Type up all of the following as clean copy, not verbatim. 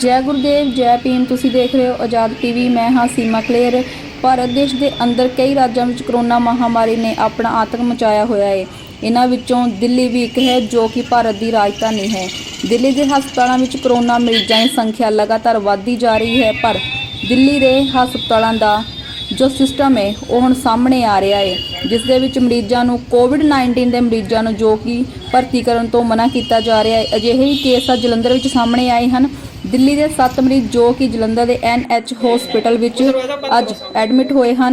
जय गुरुदेव जय भीम। तुसी देख रहे हो आज़ाद टीवी। मैं हाँ सीमा कलेर। भारत देश के अंदर कई राज्यों में कोरोना महामारी ने अपना आतंक मचाया हुआ है। इन्हां विचों दिल्ली भी एक है जो कि भारत की राजधानी है। दिल्ली के हस्पतालों में कोरोना मरीजों की संख्या लगातार बढ़ती जा रही है, पर दिल्ली के हस्पतालों का जो सिस्टम है वो हुण सामने आ रहा है, जिस दे विच मरीजों को कोविड-19 के मरीजों को जो कि भर्ती करने तो मना किया जा रहा है। अजिहे ही केस जलंधर विच सामने आए हैं। दिल्ली के 7 मरीज जो कि जलंधर के NH hospital which is admit होए हैं।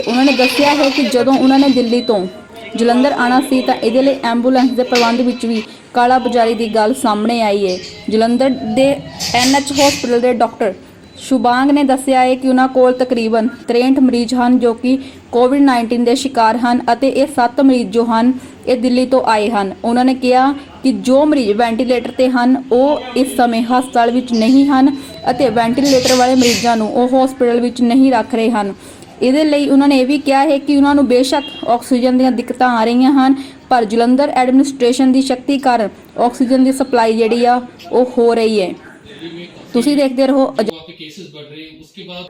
उन्होंने दस्सिया है कि जदों उन्होंने दिल्ली तो जलंधर आना सी तां इहदे लई एंबूलेंस के प्रबंध विच भी काला बाजारी की गल सामने आई है। जलंधर के NH हॉस्पिटल के डॉक्टर शुभांग ने दस्सिया है कि उन्हां कोल तकरीबन 63 मरीज हैं जो कि कोविड-19 के शिकार हैं। ये 7 मरीज जो हैं ये दिल्ली तो आए हैं। उन्होंने कहा कि जो मरीज वेंटिलेटर ते हैं वो इस समय हस्पताल विच नहीं हैं। वेंटिलेटर वाले मरीजों को वो हॉस्पिटल विच नहीं रख रहे हैं। इहदे लई उन्होंने ये भी कहा है कि उन्होंने बेशक ऑक्सीजन दी दिक्कतां आ रही हैं, पर जलंधर एडमिनिस्ट्रेशन की शक्ति कारण ऑक्सीजन की सप्लाई जिहड़ी आ वो हो रही है। तुसी देखते रहो। केसेस बढ़ रहे हैं उसके बाद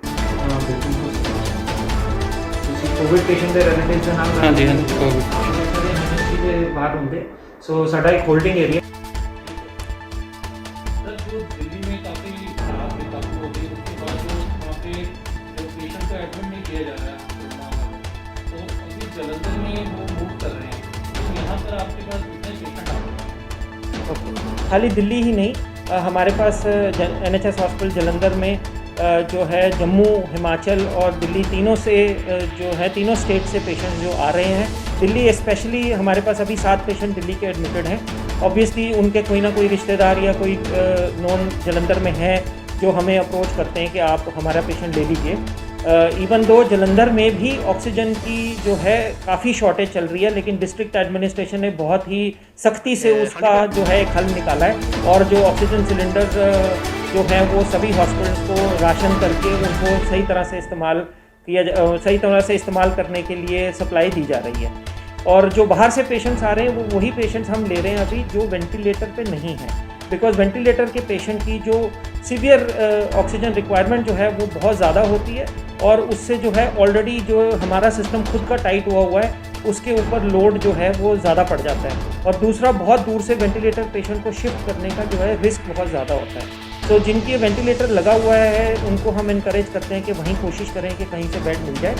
कोविड पेशेंट ਦੇ ਰਿਲੇਟਿਵਸ ਦੇ ਨਾਲ ਹਾਂਜੀ ਕੋਵਿਡ एमरजेंसी ਦੇ ਬਾਹਰ ਹੁੰਦੇ ਸੋ ਸਾਡਾ ਇੱਕ ਹੋਲਡਿੰਗ ਏਰੀਆ सर जो दिल्ली में काफ़ी खराब लागू हो गई उसके बाद जो वहाँ पे जो पेशेंट को एडमिट नहीं किया जा रहा है तो अभी जलंधर में वो मूव कर रहे हैं। तो यहाँ पर आपके पास कितने पेशेंट आ रहे हैं? खाली दिल्ली ही नहीं, हमारे पास NHS हॉस्पिटल जलंधर में जो है जम्मू, हिमाचल और दिल्ली तीनों से जो है तीनों स्टेट से पेशेंट्स जो आ रहे हैं। दिल्ली स्पेशली हमारे पास अभी 7 पेशेंट दिल्ली के एडमिटेड हैं। ऑब्वियसली उनके कोई ना कोई रिश्तेदार या कोई नॉन जलंधर में है जो हमें अप्रोच करते हैं कि आप हमारा पेशेंट ले लीजिए। इवन दो जलंधर में भी ऑक्सीजन की जो है काफ़ी शॉर्टेज चल रही है, लेकिन डिस्ट्रिक्ट एडमिनिस्ट्रेशन ने बहुत ही सख्ती से उसका जो है एक हल निकाला है और जो ऑक्सीजन सिलेंडर जो है वो सभी हॉस्पिटल्स को राशन करके उनको सही तरह से इस्तेमाल करने के लिए सप्लाई दी जा रही है। और जो बाहर से पेशेंट्स आ रहे हैं वो वही पेशेंट्स हम ले रहे हैं अभी जो वेंटिलेटर पे नहीं है, बिकॉज वेंटिलेटर के पेशेंट की जो सीवियर ऑक्सीजन रिक्वायरमेंट जो है वो बहुत ज़्यादा होती है और उससे जो है ऑलरेडी जो हमारा सिस्टम खुद का टाइट हुआ है उसके ऊपर लोड जो है वो ज़्यादा पड़ जाता है। और दूसरा, बहुत दूर से वेंटिलेटर पेशेंट को शिफ्ट करने का जो है रिस्क बहुत ज़्यादा होता है। तो जिनकी वेंटिलेटर लगा हुआ है उनको हम इनकरेज करते हैं कि वहीं कोशिश करें कि कहीं से बेड मिल जाए।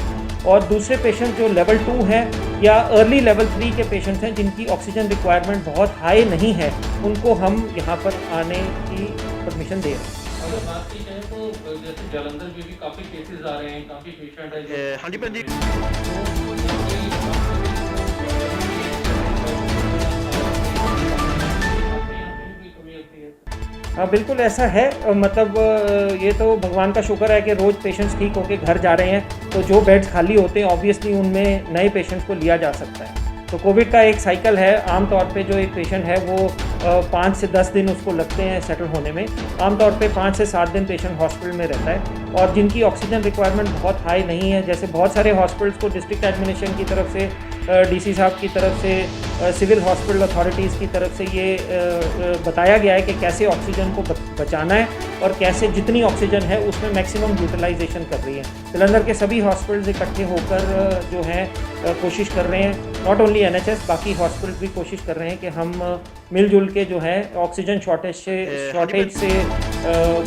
और दूसरे पेशेंट जो लेवल 2 हैं या अर्ली लेवल 3 के पेशेंट्स हैं जिनकी ऑक्सीजन रिक्वायरमेंट बहुत हाई नहीं है, उनको हम यहाँ पर आने की परमिशन दे रहे हैं। अगर बात की जाए तो जैसे जलंधर में भी काफ़ी केसेस आ रहे हैं, काफ़ी पेशेंट है। हाँ जी भैन जी। हाँ बिल्कुल ऐसा है। मतलब ये तो भगवान का शुक्र है कि रोज़ पेशेंट्स ठीक होकर घर जा रहे हैं, तो जो बेड्स खाली होते हैं ऑब्वियसली उनमें नए पेशेंट्स को लिया जा सकता है। तो कोविड का एक साइकिल है। आमतौर पे जो एक पेशेंट है वो 5 से 10 दिन उसको लगते हैं सेटल होने में। आमतौर पे 5 से 7 दिन पेशेंट हॉस्पिटल में रहता है। और जिनकी ऑक्सीजन रिक्वायरमेंट बहुत हाई नहीं है, जैसे बहुत सारे हॉस्पिटल्स को डिस्ट्रिक्ट एडमिनिस्ट्रेशन की तरफ से, DC साहब की तरफ से, सिविल हॉस्पिटल अथॉरिटीज़ की तरफ से ये बताया गया है कि कैसे ऑक्सीजन को बचाना है और कैसे जितनी ऑक्सीजन है उसमें मैक्सिमम यूटिलाइजेशन कर रही है। जलंधर के सभी हॉस्पिटल्स इकट्ठे होकर जो है कोशिश कर रहे हैं। नॉट ओनली NHS, बाकी हॉस्पिटल्स भी कोशिश कर रहे हैं कि हम मिलजुल के जो है ऑक्सीजन शॉर्टेज से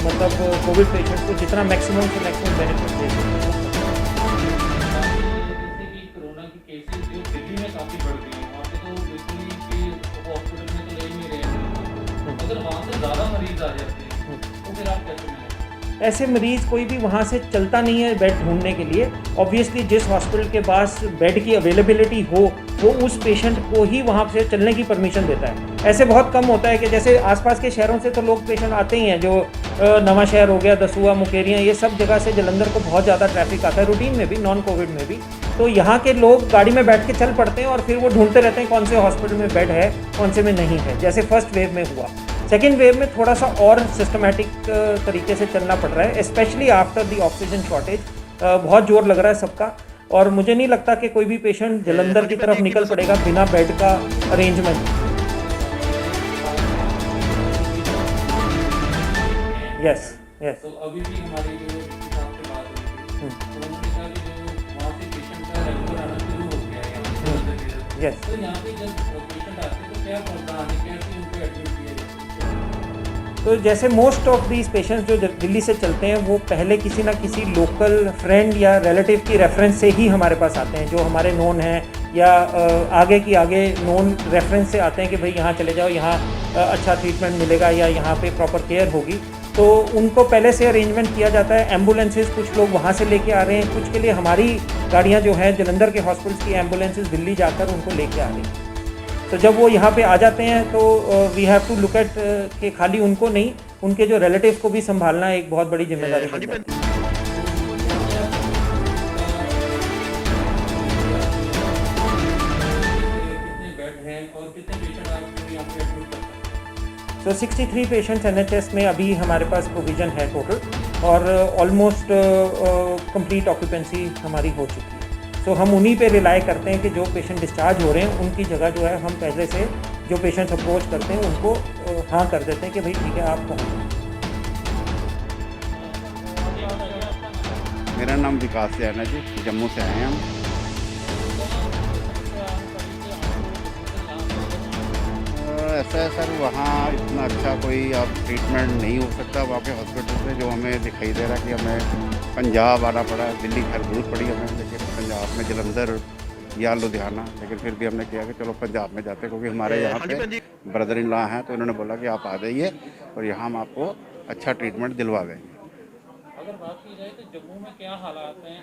मतलब कोविड पेशेंट्स को जितना मैक्सिमम से मैक्सिमम बेनिफिट दे सकें। कोरोना की केसेस जो दिल्ली में काफ़ी बढ़ गई हैं, वहाँ पे तो बिल्कुल ही हॉस्पिटल में तो ले ही नहीं रहे हैं। अगर वहाँ से ज़्यादा मरीज आ जाते हैं तो फिर आप कैसे मिलेंगे? ऐसे मरीज़ कोई भी वहाँ से चलता नहीं है बेड ढूंढने के लिए। ऑब्वियसली जिस हॉस्पिटल के पास बेड की अवेलेबिलिटी हो वो उस पेशेंट को ही वहाँ से चलने की परमिशन देता है। ऐसे बहुत कम होता है कि जैसे आसपास के शहरों से तो लोग पेशेंट आते ही हैं, जो नवा शहर हो गया, दसूहा, मुकेरियाँ, ये सब जगह से जलंधर को बहुत ज़्यादा ट्रैफिक आता है, रूटीन में भी, नॉन कोविड में भी। तो यहाँ के लोग गाड़ी में बैठ के चल पड़ते हैं और फिर वो ढूंढते रहते हैं कौन से हॉस्पिटल में बेड है, कौन से में नहीं है, जैसे फर्स्ट वेव में हुआ। सेकेंड वेव में थोड़ा सा और सिस्टमेटिक तरीके से चलना पड़ रहा है, specially after the oxygen shortage. बहुत जोर लग रहा है सबका और मुझे नहीं लगता कि कोई भी पेशेंट जलंधर की तरफ निकल पड़ेगा बिना बेड का अरेंजमेंट। यस यस तो अभी भी हमारी जो साहब से बात हुई थी तो उन्होंने कहा कि जो वहाँ से पेशेंट का रेगुलर आना शुरू हो गया है यहाँ पे जलंधर की तरफ। यस तो यहाँ पे जब पेशेंट आते हैं तो क्या प्रॉब्लम आनी कैसे उनको एडमिट किया जाता है? तो जैसे मोस्ट ऑफ दीज पेशेंट्स जो दिल्ली से चलते हैं वो पहले किसी ना किसी लोकल फ्रेंड या रिलेटिव की रेफरेंस से ही हमारे पास आते हैं, जो हमारे नोन हैं या आगे की आगे नोन रेफरेंस से आते हैं कि भाई यहाँ चले जाओ, यहाँ अच्छा ट्रीटमेंट मिलेगा या यहाँ पे प्रॉपर केयर होगी। तो उनको पहले से अरेंजमेंट किया जाता है। एम्बुलेंसेज कुछ लोग वहाँ से लेके आ रहे हैं, कुछ के लिए हमारी गाड़ियाँ जो हैं जलंधर के हॉस्पिटल्स की एम्बुलेंसेज दिल्ली जाकर उनको लेके आ रही हैं। तो जब वो यहाँ पे आ जाते हैं तो we have to look at कि खाली उनको नहीं, उनके जो रिलेटिव्स को भी संभालना एक बहुत बड़ी जिम्मेदारी बन जाती है। कितने बेड हैं और कितने पेशेंट आपको यहाँ पे एडमिट करते हैं? तो 63 पेशेंट्स NHS में अभी हमारे पास प्रोविज़न है टोटल, और ऑलमोस्ट कंप्लीट ऑक्यूपेंसी हमारी हो चुकी है। तो हम उन्हीं पे रिलाई करते हैं कि जो पेशेंट डिस्चार्ज हो रहे हैं उनकी जगह जो है हम पहले से जो पेशेंट्स अप्रोच करते हैं उनको हाँ कर देते हैं कि भाई ठीक है आप पहुँचो। मेरा नाम विकास जैन है जी, जम्मू से आए हैं हम। ऐसा है सर, वहाँ इतना अच्छा कोई अब ट्रीटमेंट नहीं हो सकता वहाँ के हॉस्पिटल से, जो हमें दिखाई दे रहा है कि हमें पंजाब आना पड़ा। दिल्ली खैर दूर पड़ी हमें, लेकिन पंजाब में जलंधर या लुधियाना, लेकिन फिर भी हमने किया कि चलो पंजाब में जाते हैं, क्योंकि हमारे यहाँ पे ब्रदर इन लॉ हैं। तो इन्होंने बोला कि आप आ जाइए और यहाँ हम आपको अच्छा ट्रीटमेंट दिलवा देंगे। अगर बात की जाए तो जम्मू में क्या हालात हैं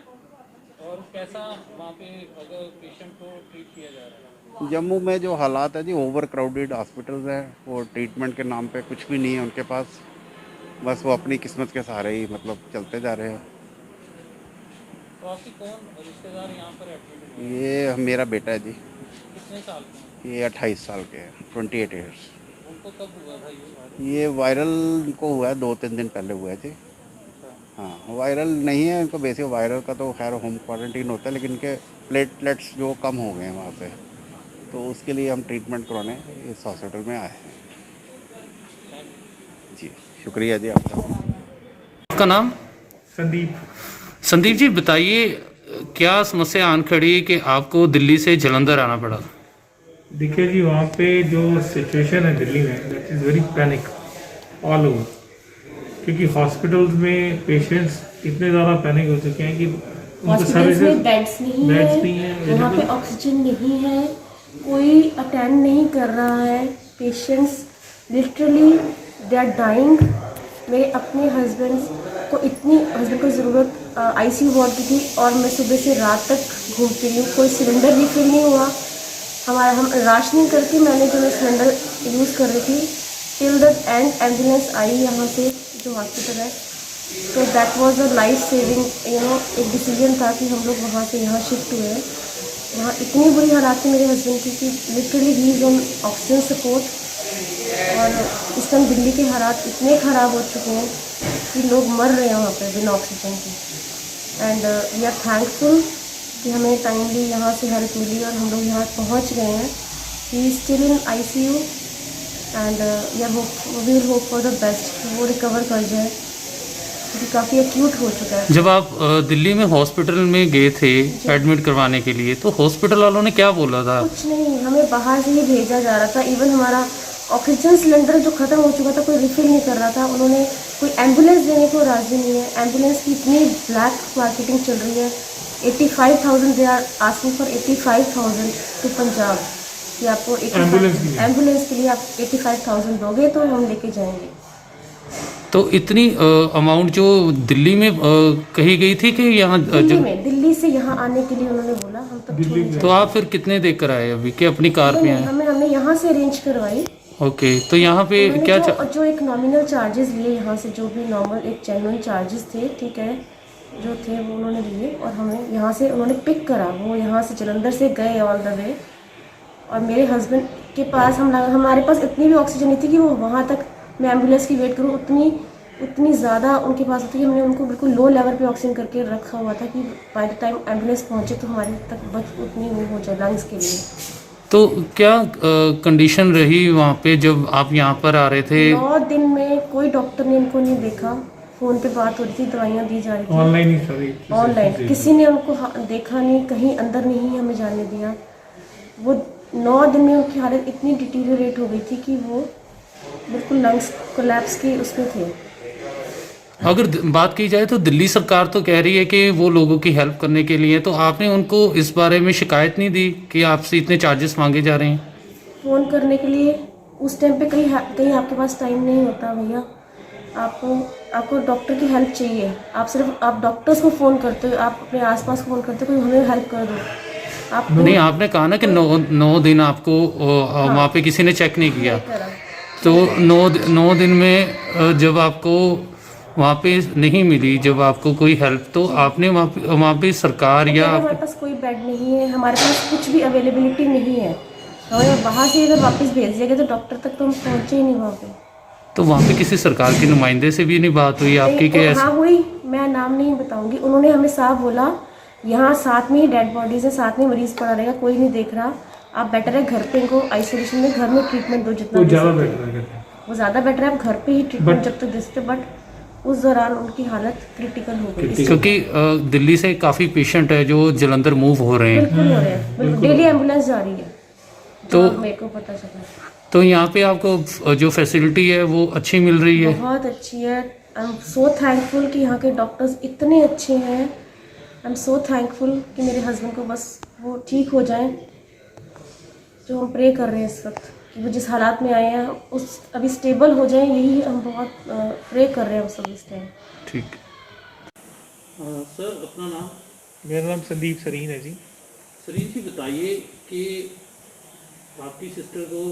और कैसा वहाँ पे अगर पेशेंट को ट्रीट किया जा रहा है? जम्मू में जो हालात है जी, ओवर क्राउडेड हॉस्पिटल्स हैं, वो ट्रीटमेंट के नाम पे कुछ भी नहीं है उनके पास, बस वो अपनी किस्मत के सहारे ही मतलब चलते जा रहे हैं। तो आपके कौन रिश्तेदार यहाँ पर एडमिट हुए? ये मेरा बेटा है जी, कितने साल के हैं? ये 28 साल के हैं, 28 ईयर्स। उनको कब हुआ था ये? ये वायरल को हुआ है, 2-3 दिन पहले हुआ है जी। हाँ, वायरल नहीं है इनको, बेसिक वायरल का तो खैर होम क्वारंटीन होता है, लेकिन इनके प्लेटलेट्स जो कम हो गए हैं वहाँ पे, तो उसके लिए हम ट्रीटमेंट करवाने इस हॉस्पिटल में आए हैं जी। शुक्रिया जी आपका। आपका नाम? संदीप। संदीप जी, बताइए क्या समस्या आन खड़ी कि आपको दिल्ली से जलंधर आना पड़ा? देखिए जी, वहाँ पे जो सिचुएशन है दिल्ली में, that is very panic all over, क्योंकि हॉस्पिटल्स में पेशेंट्स इतने ज़्यादा पैनिक हो चुके हैं कि उनके हॉस्पिटल्स में बेड्स नहीं है, है, वहाँ पे ऑक्सीजन नहीं है, कोई अटेंड नहीं कर रहा है। Patients literally they are dying. मेरे अपने हस्बैंड को ज़रूरत ICU वार्ड की थी और मैं सुबह से रात तक घूमती रही हूँ, कोई सिलेंडर रिफिल नहीं हुआ। हम राशनिंग करके मैंने जो सिलेंडर यूज़ कर रही थी, टिल द एंड एम्बुलेंस आई यहाँ से जो हॉस्पिटल है। तो that was a life saving एक डिसीजन था कि हम लोग वहाँ से यहाँ शिफ्ट हुए हैं। वहाँ इतनी बुरी हालात थी मेरे हस्बैंड की कि literally he is on oxygen support, और इस टाइम दिल्ली के हालात इतने ख़राब हो चुके हैं कि लोग मर रहे हैं वहाँ पे बिना ऑक्सीजन के। एंड वी आर थैंकफुल कि हमें टाइमली यहाँ से हेल्प मिली और हम लोग यहाँ पहुँच गए हैं। He is still in ICU and we will hope for the best, वो रिकवर कर जाए, क्योंकि काफ़ी एक्यूट हो चुका है। जब आप दिल्ली में हॉस्पिटल में गए थे एडमिट करवाने के लिए, तो हॉस्पिटल वालों ने क्या बोला था? कुछ नहीं, हमें बाहर से ही भेजा जा रहा था। इवन हमारा ऑक्सीजन सिलेंडर जो ख़त्म हो चुका था, कोई रिफिल नहीं कर रहा था। उन्होंने कोई एम्बुलेंस देने को राज़ी नहीं है। एम्बुलेंस की इतनी ब्लैक मार्केटिंग चल रही है। 85,000 they are asking for 85,000 to Punjab, कि आपको एम्बुलेंस के लिए आप 85,000 दोगे तो हम लेके जाएंगे। तो इतनी अमाउंट जो दिल्ली में कही गई थी कि यहाँ दिल्ली से यहाँ आने के लिए उन्होंने बोला, हम तब तो आप फिर कितने देकर आए अभी कि अपनी कार में आए? हमने यहाँ से अरेंज करवाई। ओके, तो यहाँ पे क्या जो एक नॉमिनल चार्जेस लिए यहाँ से, जो भी नॉर्मल एक जेन्युइन चार्जेस थे, ठीक है, जो थे वो उन्होंने लिए, और हमें यहाँ से उन्होंने पिक करा। वो यहाँ से जलंधर से गए ऑल द वे, और मेरे हस्बैंड के पास हमारे पास इतनी भी ऑक्सीजन नहीं थी कि वो वहाँ तक मैं एम्बुलेंस की वेट करूँ। उतनी ज़्यादा उनके पास होती है। हमने उनको बिल्कुल लो लेवल पे ऑक्सीजन करके रखा हुआ था कि बाय द टाइम एम्बुलेंस पहुँचे तो हमारे तक बच उतनी हो जाए लंग्स के लिए। तो क्या कंडीशन रही वहाँ पे जब आप यहाँ पर आ रहे थे? 9 दिन में कोई डॉक्टर ने इनको नहीं देखा। फ़ोन पे बात हो रही थी, दवाइयाँ दी जा रही थी ऑनलाइन ही सारी ऑनलाइन, किसी ने उनको देखा नहीं, कहीं अंदर नहीं हमें जाने दिया। वो 9 दिन में उनकी हालत इतनी डिटीरियरेट हो गई थी कि वो बिल्कुल लंग्स कोलैप्स की उसमें थे। अगर बात की जाए तो दिल्ली सरकार तो कह रही है कि वो लोगों की हेल्प करने के लिए, तो आपने उनको इस बारे में शिकायत नहीं दी कि आपसे इतने चार्जेस मांगे जा रहे हैं? फ़ोन करने के लिए उस टाइम पे कहीं आपके पास टाइम नहीं होता भैया। आपको डॉक्टर की हेल्प चाहिए, आप डॉक्टर्स को फ़ोन करते हो, आप अपने आसपास फ़ोन करते हो, कोई हमें हेल्प कर दो। आपको नहीं, आपने कहा ना कि 9 दिन आपको वहाँ पे किसी ने चेक नहीं किया, तो 9 दिन में जब आपको वहाँ पे नहीं मिली, जब आपको कोई हेल्प, तो आपने वहाँ पे सरकार या हमारे पास कोई बेड नहीं है, हमारे पास कुछ भी अवेलेबिलिटी नहीं है। हमें वहाँ से अगर वापस भेज दिया गया तो डॉक्टर तक तो हम पहुँचे ही नहीं वहाँ पे। तो वहाँ पे किसी सरकार के नुमाइंदे से भी नहीं बात हुई आपकी कि हाँ हुई, मैं नाम नहीं बताऊंगी। उन्होंने हमें साफ बोला यहाँ साथ में ही डेड बॉडीज है, साथ में मरीज पड़ा रहेगा, कोई नहीं देख रहा, आप बेटर है घर पे इनको आइसोलेशन में घर में ट्रीटमेंट दो जितना वो दे ज़्यादा सकते बेटर हो। है? वो ज़्यादा बेटर है, आप घर पे ही ट्रीटमेंट जब तक दे सकते। बट उस दौरान उनकी हालत क्रिटिकल हो गई। क्योंकि दिल्ली से काफ़ी पेशेंट है जो जलंधर मूव हो रहे हैं, बिल्कुल हो रहे हैं, बिल्कुल डेली एम्बुलेंस जा रही है, तो मेरे को पता चला। तो यहाँ पे आपको जो फैसिलिटी है वो अच्छी मिल रही है? बहुत अच्छी है। आई एम सो थैंकफुल कि यहाँ के डॉक्टर्स इतने अच्छे हैं। आई एम सो थैंकफुल कि मेरे हस्बैंड को बस वो ठीक हो जाएं, जो हम प्रे कर रहे हैं इस वक्त कि वो जिस हालात में आए हैं उस अभी स्टेबल हो जाएं, यही हम बहुत प्रे कर रहे हैं उस सब इस टाइम। ठीक। सर अपना नाम? मेरा नाम संदीप सरीन है जी। सरीन जी बताइए कि आपकी सिस्टर को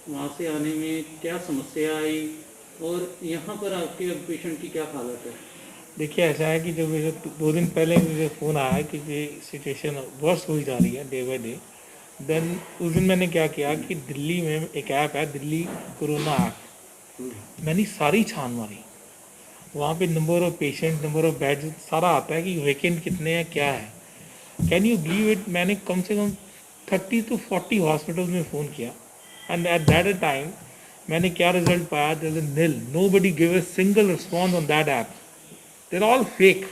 वहाँ से आने में क्या समस्या आई और यहाँ पर आपके पेशेंट की क्या हालत है? देखिए ऐसा है कि जब मुझे 2 दिन पहले मुझे फ़ोन आया कि ये सिचुएशन वर्स्ट हुई जा रही है डे बाई डे, देन उस दिन मैंने क्या किया कि दिल्ली में एक ऐप है, दिल्ली कोरोना ऐप, मैंने सारी छान मारी। वहाँ पे number of patient, number of beds सारा आता है कि वैकेंट कितने हैं, क्या है। कैन यू बिलीव इट, मैंने कम से कम 30 to 40 हॉस्पिटल्स में फ़ोन किया एंड एट दैट टाइम मैंने क्या रिजल्ट पाया, there is nil, nobody give a single response on that app, they're all fake.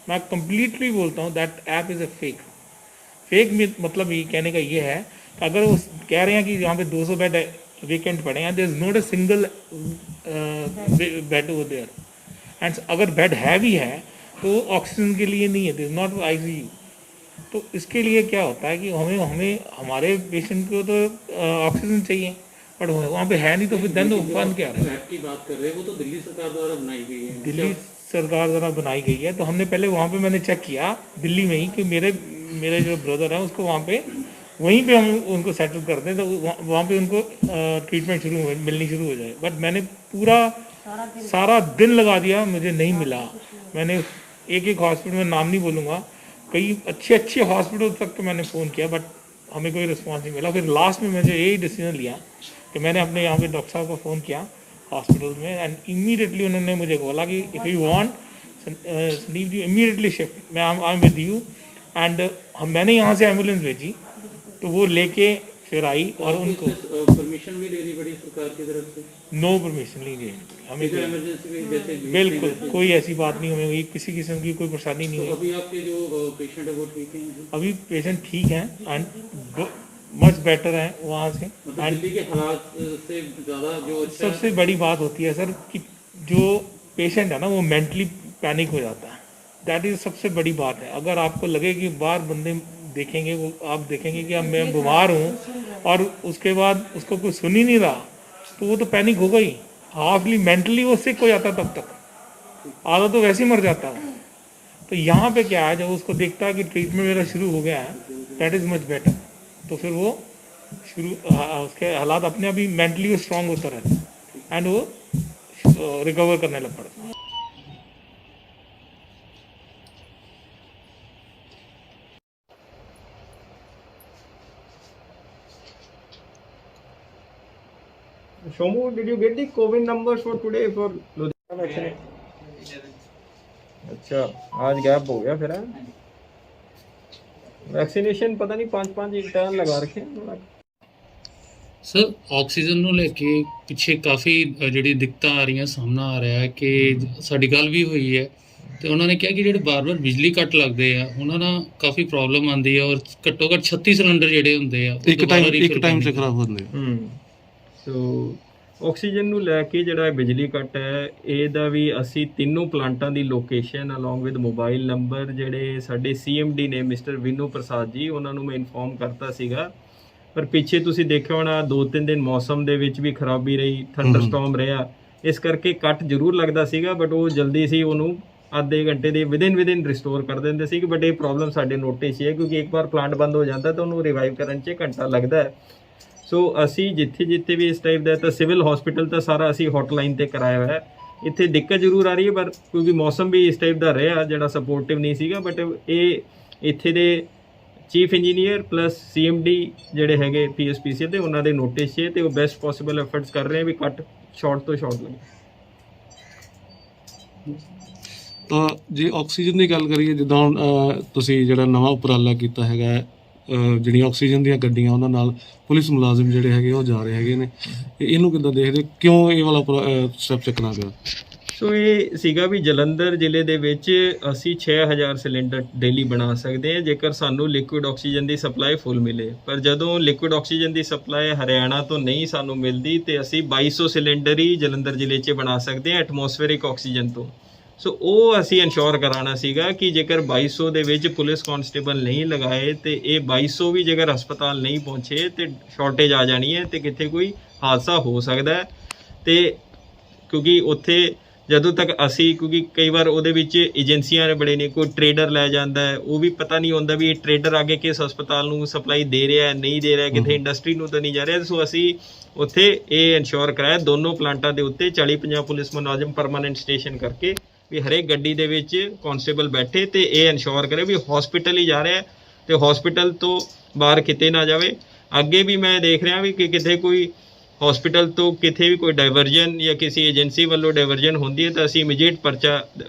मैं कंप्लीटली बोलता हूँ that app is a fake. Fake में मतलब ये कहने का ये है कि अगर वो कह रहे हैं कि यहाँ पे 200 बेड वेकेंट पड़े हैं, there is not a single bed over there, and अगर बेड है भी है तो ऑक्सीजन के लिए नहीं है, देयर इज नॉट आईसीयू। तो इसके लिए क्या होता है कि हमें हमारे पेशेंट को तो ऑक्सीजन चाहिए, बट वहाँ पे है नहीं, तो फिर देन फन क्या रहा है। ऐप की बात कर रहे हैं, वो तो दिल्ली सरकार द्वारा बनाई गई है। दिल्ली सरकार द्वारा बनाई गई है, तो हमने पहले वहाँ पे मैंने चेक किया दिल्ली में ही कि मेरे जो ब्रदर हैं उसको वहाँ पे वहीं पे हम उनको सेटल कर दें, तो वहाँ पे उनको ट्रीटमेंट मिलनी शुरू हो जाए। बट मैंने पूरा सारा दिन लगा दिया, मुझे नहीं मिला। मैंने एक हॉस्पिटल में नाम नहीं बोलूँगा, कई अच्छे हॉस्पिटल तक तो मैंने फ़ोन किया, बट हमें कोई रिस्पॉन्स नहीं मिला। फिर लास्ट में मुझे यही डिसीजन लिया कि मैंने अपने यहाँ पे डॉक्टर साहब को फ़ोन किया हॉस्पिटल में, एंड इमीडिएटली उन्होंने मुझे बोला कि if you want Sandeep ji immediately shift, मैं I am with you. And मैंने यहाँ से एम्बुलेंस भेजी, तो वो लेके फिर आई और उनको परमिशन भी लेनी पड़ी सरकार की तरफ से? नो परमिशन नहीं दी हमें, इमरजेंसी में जैसे बिल्कुल कोई ऐसी बात नहीं हमें हुई, किसी किस्म की कोई परेशानी नहीं हुई। अभी आपके जो पेशेंट है वो ठीक है? अभी पेशेंट ठीक हैं एंड मच बेटर हैं वहाँ से। मतलब दिल्ली के हालात से ज़्यादा जो अच्छा सबसे बड़ी बात होती है सर कि जो पेशेंट है ना वो मेंटली पैनिक हो जाता है, दैट इज़ सबसे बड़ी बात है। अगर आपको लगे कि बाहर बंदे देखेंगे, वो आप देखेंगे कि अब मैं बीमार हूँ और उसके बाद उसको कोई सुन ही नहीं रहा, तो वो तो पैनिक होगा ही। हाफली मेंटली वो सिक हो जाता, तब तक आधा तो वैसे ही मर जाता है। तो यहाँ पे क्या है, जब उसको देखता है कि ट्रीटमेंट मेरा शुरू हो गया है, दैट इज़ मच बेटर, तो फिर वो उसके हालात अपने अभी मेंटली वो स्ट्रांग होता रहता है एंड वो रिकवर करने लग पड़ता है। Shomu, did you get the COVID numbers for today for Ludhiana vaccination? अच्छा, आज गैप हो गया फिर है। वैक्सीनेशन पता नहीं 5-5 एक टाइम लगा रखे हैं। ਸਰ ਆਕਸੀਜਨ ਨੂੰ ਲੈ ਕੇ ਪਿੱਛੇ ਕਾਫੀ ਜਿਹੜੀ ਦਿੱਕਤਾਂ ਆ ਰਹੀਆਂ, ਸਾਹਮਣਾ ਆ ਰਿਹਾ ਹੈ ਕਿ ਸਾਡੀ ਗੱਲ ਵੀ ਹੋਈ ਹੈ ਤੇ ਉਹਨਾਂ ਨੇ ਕਿਹਾ ਕਿ ਜਿਹੜੇ ਬਾਰ-ਬਾਰ ਬਿਜਲੀ ਕੱਟ ਲੱਗਦੇ ਆ ਉਹਨਾਂ ਨਾਲ ਕਾਫੀ ਪ੍ਰੋਬਲਮ ਆਉਂਦੀ ਹੈ ਔਰ ਘੱਟੋ ਘੱਟ 36 ਸਿਲੰਡਰ ਜਿਹੜੇ ਹੁੰਦੇ ਆ ਉਹ ਇੱਕ ਟਾਈਮ 'ਚ ਖਰਾਬ ਹੁੰਦੇ ਆ। ਸੋ ਆਕਸੀਜਨ ਨੂੰ ਲੈ ਕੇ ਜਿਹੜਾ ਬਿਜਲੀ ਕੱਟ ਹੈ ਇਹਦਾ ਵੀ ਅਸੀਂ ਤਿੰਨੋਂ ਪਲਾਂਟਾਂ ਦੀ location along with mobile number ਜਿਹੜੇ ਸਾਡੇ CMD ਨੇ ਮਿਸਟਰ ਵਿਨੂ ਪ੍ਰਸਾਦ ਜੀ, ਉਹਨਾਂ ਨੂੰ ਮੈਂ ਇਨਫੋਰਮ ਕਰਤਾ ਸੀਗਾ। ਪਰ ਪਿੱਛੇ ਤੁਸੀਂ ਦੇਖਿਆ ਹੋਣਾ 2-3 ਦਿਨ ਮੌਸਮ ਦੇ ਵਿੱਚ ਵੀ ਖਰਾਬੀ ਰਹੀ, ਥੰਡਰਸਟਾਰਮ ਰਿਹਾ, ਇਸ ਕਰਕੇ ਕੱਟ ਜ਼ਰੂਰ ਲੱਗਦਾ ਸੀਗਾ, ਬਟ ਉਹ ਜਲਦੀ ਸੀ ਉਹਨੂੰ ਆਧੇ ਘੰਟੇ ਦੇ ਵਿਦਿਨ ਰਿਸਟੋਰ ਕਰ ਦਿੰਦੇ ਸੀ। ਬਟ ਇਹ ਪ੍ਰੋਬਲਮ ਸਾਡੇ ਨੋਟਿਸ 'ਚ ਹੈ ਕਿਉਂਕਿ ਇੱਕ ਵਾਰ ਪਲਾਂਟ ਬੰਦ ਹੋ ਜਾਂਦਾ ਤਾਂ ਉਹਨੂੰ ਰਿਵਾਈਵ ਕਰਨ 'ਚ ਘੰਟਾ ਲੱਗਦਾ ਹੈ। ਸੋ ਅਸੀਂ ਜਿੱਥੇ ਵੀ ਇਸ ਟਾਈਪ ਦਾ ਤਾਂ ਸਿਵਲ ਹਸਪੀਟਲ ਤਾਂ ਸਾਰਾ ਅਸੀਂ ਹੌਟਲਾਈਨ ਤੇ ਕਰਾਇਆ ਹੋਇਆ ਹੈ। ਇੱਥੇ ਦਿੱਕਤ ਜ਼ਰੂਰ ਆ ਰਹੀ ਹੈ ਪਰ ਕਿਉਂਕਿ ਮੌਸਮ ਵੀ ਇਸ ਟਾਈਪ ਦਾ ਰਿਹਾ ਜਿਹੜਾ ਸਪੋਰਟਿਵ ਨਹੀਂ ਸੀਗਾ, ਬਟ ਇਹ ਇੱਥੇ ਦੇ ਚੀਫ ਇੰਜੀਨੀਅਰ ਪਲੱਸ CMD ਜਿਹੜੇ ਹੈਗੇ PSPC ਤੇ ਉਹਨਾਂ ਦੇ ਨੋਟਿਸ 'ਚ ਤੇ ਉਹ ਬੈਸਟ ਪੋਸੀਬਲ ਐਫਰਟਸ ਕਰ ਰਹੇ ਆ ਵੀ ਕੱਟ ਸ਼ਾਰਟ ਤੋਂ ਸ਼ਾਰਟ ਲੱਗੇ। ਤਾਂ ਜੇ ਆਕਸੀਜਨ ਦੀ ਗੱਲ ਕਰੀਏ, ਜਿੱਦਾਂ ਹੁਣ ਤੁਸੀਂ ਜਿਹੜਾ ਨਵਾਂ ਉਪਰਾਲਾ ਕੀਤਾ ਹੈਗਾ, ਜਿਹੜੀਆਂ ਆਕਸੀਜਨ ਦੀਆਂ ਗੱਡੀਆਂ ਉਹਨਾਂ ਨਾਲ ਪੁਲਿਸ ਮੁਲਾਜ਼ਮ ਜਿਹੜੇ ਹੈਗੇ ਉਹ ਜਾ ਰਹੇ ਹੈਗੇ ਨੇ, ਇਹਨੂੰ ਕਿੱਦਾਂ ਦੇਖਦੇ, ਕਿਉਂ ਇਹ ਵਾਲਾ ਸਟੈਪ ਚੱਕਣਾ ਪਿਆ? ਸੋ ਇਹ ਸੀਗਾ ਵੀ ਜਲੰਧਰ ਜ਼ਿਲ੍ਹੇ ਦੇ ਵਿੱਚ ਅਸੀਂ 6000 ਸਿਲੰਡਰ ਡੇਲੀ ਬਣਾ ਸਕਦੇ ਹਾਂ ਜੇਕਰ ਸਾਨੂੰ ਲਿਕੁਇਡ ਆਕਸੀਜਨ ਦੀ ਸਪਲਾਈ ਫੁੱਲ ਮਿਲੇ। ਪਰ ਜਦੋਂ ਲਿਕੁਇਡ ਆਕਸੀਜਨ ਦੀ ਸਪਲਾਈ ਹਰਿਆਣਾ ਤੋਂ ਨਹੀਂ ਸਾਨੂੰ ਮਿਲਦੀ ਤੇ ਅਸੀਂ 2200 ਸਿਲੰਡਰ ਹੀ ਜਲੰਧਰ ਜ਼ਿਲ੍ਹੇ 'ਚ ਬਣਾ ਸਕਦੇ ਹਾਂ ਐਟਮੋਸਫੇਰਿਕ ਆਕਸੀਜਨ ਤੋਂ। ਸੋ ਉਹ ਅਸੀਂ ਇਨਸ਼ੋਰ ਕਰਾਉਣਾ ਸੀਗਾ ਕਿ ਜੇਕਰ 2200 ਦੇ ਵਿੱਚ ਪੁਲਿਸ ਕਾਂਸਟੇਬਲ ਨਹੀਂ ਲਗਾਏ ਤੇ ਇਹ 2200 ਵੀ ਜੇਕਰ ਹਸਪਤਾਲ ਨਹੀਂ ਪਹੁੰਚੇ ਤੇ ਸ਼ਾਰਟੇਜ ਆ ਜਾਣੀ ਹੈ ਤੇ ਕਿਤੇ ਕੋਈ ਹਾਦਸਾ ਹੋ ਸਕਦਾ ਹੈ। ਤੇ ਕਿਉਂਕਿ ਉੱਥੇ ਜਦੋਂ ਤੱਕ ਅਸੀਂ, ਕਿਉਂਕਿ ਕਈ ਵਾਰ ਉਹਦੇ ਵਿੱਚ ਏਜੰਸੀਆਂ ਨੇ ਬੜੇ ਨੇ, ਕੋਈ ਟਰੇਡਰ ਲੈ ਜਾਂਦਾ ਹੈ, ਉਹ ਵੀ ਪਤਾ ਨਹੀਂ ਹੁੰਦਾ ਵੀ ਇਹ ਟਰੇਡਰ ਅੱਗੇ ਕਿਸ ਹਸਪਤਾਲ ਨੂੰ ਸਪਲਾਈ ਦੇ ਰਿਹਾ ਨਹੀਂ ਦੇ ਰਿਹਾ, ਕਿਤੇ ਇੰਡਸਟਰੀ ਨੂੰ ਤਾਂ ਨਹੀਂ ਜਾ ਰਿਹਾ। ਸੋ ਅਸੀਂ ਉੱਥੇ ਇਹ ਇਨਸ਼ੋਰ ਕਰਾਇਆ ਦੋਨੋਂ ਪਲਾਂਟਾਂ ਦੇ ਉੱਤੇ 40-50 ਪੁਲਿਸ ਮੁਲਾਜ਼ਮ ਪਰਮਾਨੈਂਟ ਸਟੇਸ਼ਨ ਕਰਕੇ ਵੀ ਹਰੇਕ ਗੱਡੀ ਦੇ ਵਿੱਚ ਕਾਂਸਟੇਬਲ ਬੈਠੇ ਤੇ ਇਹ ਇਨਸ਼ੋਰ ਕਰੇ ਵੀ ਹਸਪੀਟਲ ਹੀ ਜਾ ਰਿਹਾ ਤੇ ਹਸਪੀਟਲ ਤੋਂ ਬਾਹਰ ਕਿਤੇ ਨਾ ਜਾਵੇ। ਅੱਗੇ ਵੀ ਮੈਂ ਦੇਖ ਰਿਹਾ ਵੀ ਕਿ ਕਿਤੇ ਕੋਈ ਹਸਪੀਟਲ ਤੋਂ ਕਿਤੇ ਵੀ ਕੋਈ ਡਾਇਵਰਜਨ ਜਾਂ ਕਿਸੇ ਏਜੰਸੀ ਵੱਲੋਂ ਡਾਇਵਰਜਨ ਹੁੰਦੀ ਹੈ ਤਾਂ ਅਸੀਂ ਇਮੀਡੀਏਟ ਪਰਚਾ